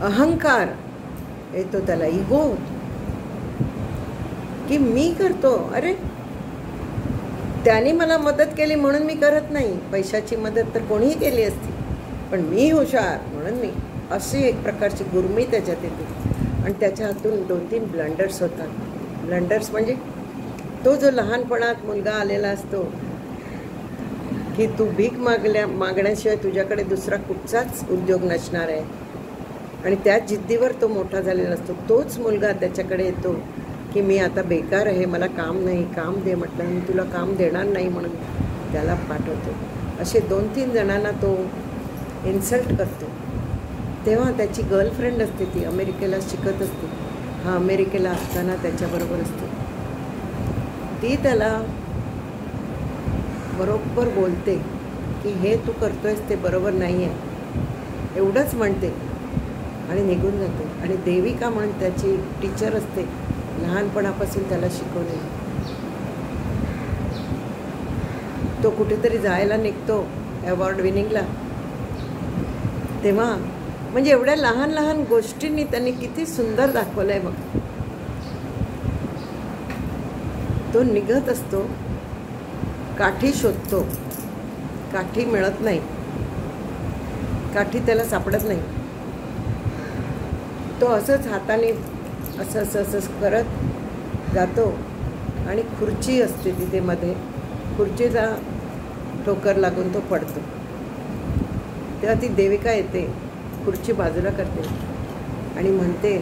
अहंकार येतो, त्याला इगो होतो की मी करतो. अरे त्याने मला मदत केली म्हणून मी करत नाही. पैशाची मदत तर कोणीही केली असती, पण मी हुशार म्हणून मी. अशी एक प्रकारची गुरमी त्याच्यात येते आणि त्याच्या हातून 2-3 ब्लंडर्स होतात. ब्लंडर्स म्हणजे तो जो लहानपणात मुलगा आलेला असतो की तू भीक मागण्याशिवाय तुझ्याकडे दुसरा कुठचाच उद्योग नसणार आहे, आणि त्याच जिद्दीवर तो मोठा झालेला असतो. तोच मुलगा त्याच्याकडे येतो की मी आता बेकार आहे, मला काम नाही, काम दे म्हटलं, मी तुला काम देणार नाही म्हणून त्याला पाठवतो. असे 2-3 जणांना तो इन्सल्ट करतो. तेव्हा त्याची गर्लफ्रेंड असते, ती अमेरिकेला शिकत असते, हा अमेरिकेला असताना त्याच्याबरोबर असते. ती त्याला बरोबर बोलते की हे तू करतोयस ते बरोबर नाही आहे, एवढंच म्हणते आणि निघून जाते. आणि देविका म्हणून त्याची टीचर असते, लहानपणापासून त्याला शिकवले. तो कुठेतरी जायला निघतो अवॉर्ड विनिंगला, तेव्हा म्हणजे एवढ्या लहान लहान गोष्टींनी त्यांनी किती सुंदर दाखवलं आहे बघ. तो निघत असतो, काठी शोधतो, काठी मिळत नाही, काठी त्याला सापडत नाही. तो असंच हाताने असं असं असं करत जातो आणि खुर्ची असते तिथे मध्ये, खुर्चीचा ठोकर लागून तो पडतो. तेव्हा ती देविका येते, खुर्ची बाजूला करते आणि म्हणते,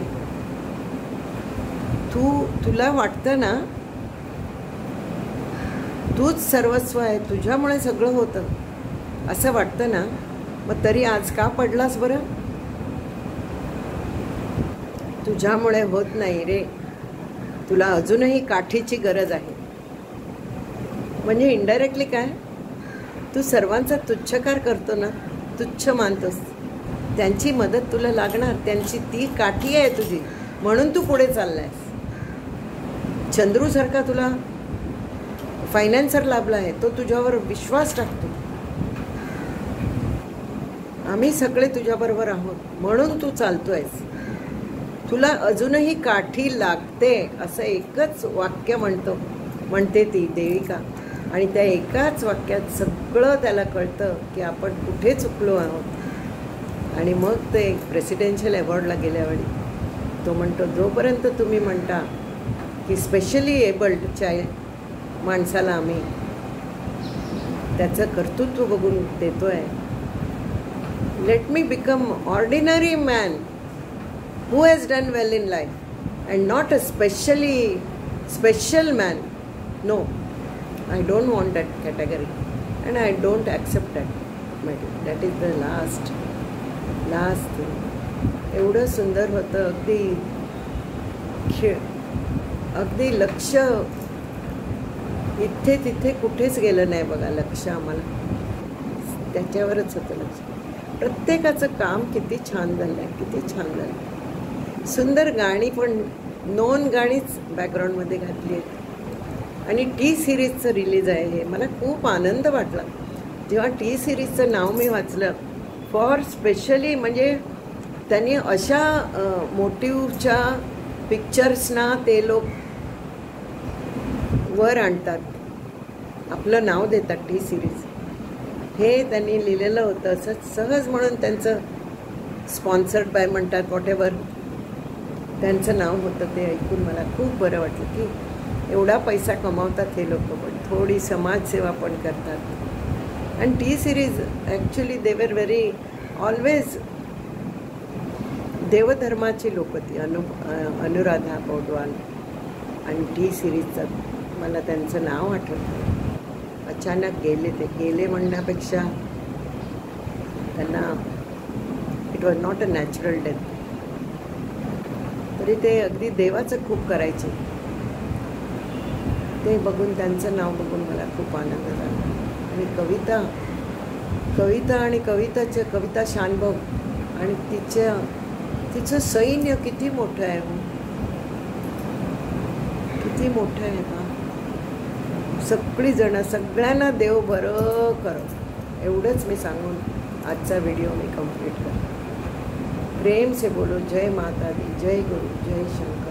तुला वाटतं ना तूच सर्वस्व आहे, तुझ्यामुळे सगळं होतं असं वाटतं ना, मग तरी आज का पडलास बरं? तुझ्यामुळे होत नाही रे, तुला अजूनही काठीची गरज आहे. म्हणजे इनडायरेक्टली काय, तू सर्वांचा तुच्छकार करतो ना, तुच्छ मानतोस, त्यांची मदत तुला लागणार, त्यांची ती काठी आहे तुझी, म्हणून तू पुढे चाललायस. चंद्रूसारखा तुला फायनान्सर लाभला आहे, तो तुझ्यावर विश्वास टाकतो. आम्ही सगळे तुझ्याबरोबर आहोत म्हणून तू चालतोयस. तुला अजूनही काठी लागते असं एकच वाक्य म्हणते ती देविका, आणि त्या एकाच वाक्यात सगळं त्याला कळतं की आपण कुठे चुकलो आहोत. आणि मग ते प्रेसिडेन्शियल अवॉर्डला गेल्यावेळी तो म्हणतो, जोपर्यंत तुम्ही म्हणता की स्पेशली एबल्डच्या माणसाला आम्ही त्याचं कर्तृत्व बघून देतोय, let me become ordinary man who has done well in life and not a special man. No, I don't want that category and I don't accept that. That is the last thing. एवढं सुंदर होतं, अगदी लक्ष इथे तिथे कुठेच गेलं नाही बघा. लक्ष आम्हाला त्याच्यावरच होतं लक्ष. प्रत्येकाचं काम किती छान झालं आहे, किती छान झालं. सुंदर गाणी, पण नॉन गाणीच बॅकग्राऊंडमध्ये घातली आहेत. आणि टी सिरीजचं रिलीज आहे हे, मला खूप आनंद वाटला जेव्हा टी सिरीजचं नाव मी वाचलं. फॉर स्पेशली म्हणजे त्यांनी अशा मोटिव्हच्या पिक्चर्सना ते लोक वर आणतात, आपलं नाव देतात टी सिरीज, हे त्यांनी लिहिलेलं होतं असं सहज, म्हणून त्यांचं स्पॉन्सर्ड बाय म्हणतात, वॉटेवर त्यांचं नाव होतं. ते ऐकून मला खूप बरं वाटलं की एवढा पैसा कमावतात हे लोक, पण थोडी समाजसेवा पण करतात. आणि टी सिरीज ॲक्च्युली दे वर व्हेरी ऑलवेज देवधर्माची लोक ती, अनुराधा पौडवाल. आणि टी सिरीजचं मला त्यांचं नाव आठवतं. अचानक गेले म्हणण्यापेक्षा त्यांना it was not a natural death. तरी ते अगदी देवाचं खूप करायचे. ते बघून, त्यांचं नाव बघून मला खूप आनंद झाला. आणि कविता आणि कविता शानभाऊ आणि तिचं सैन्य किती मोठं आहे, किती मोठं आहे बा. सगळी जण, सगळ्यांना देव बरं करो, एवढंच मी सांगून आजचा व्हिडिओ मी कंप्लीट करतो. प्रेम से बोलो जय माता दी, जय गुरु, जय शंकर।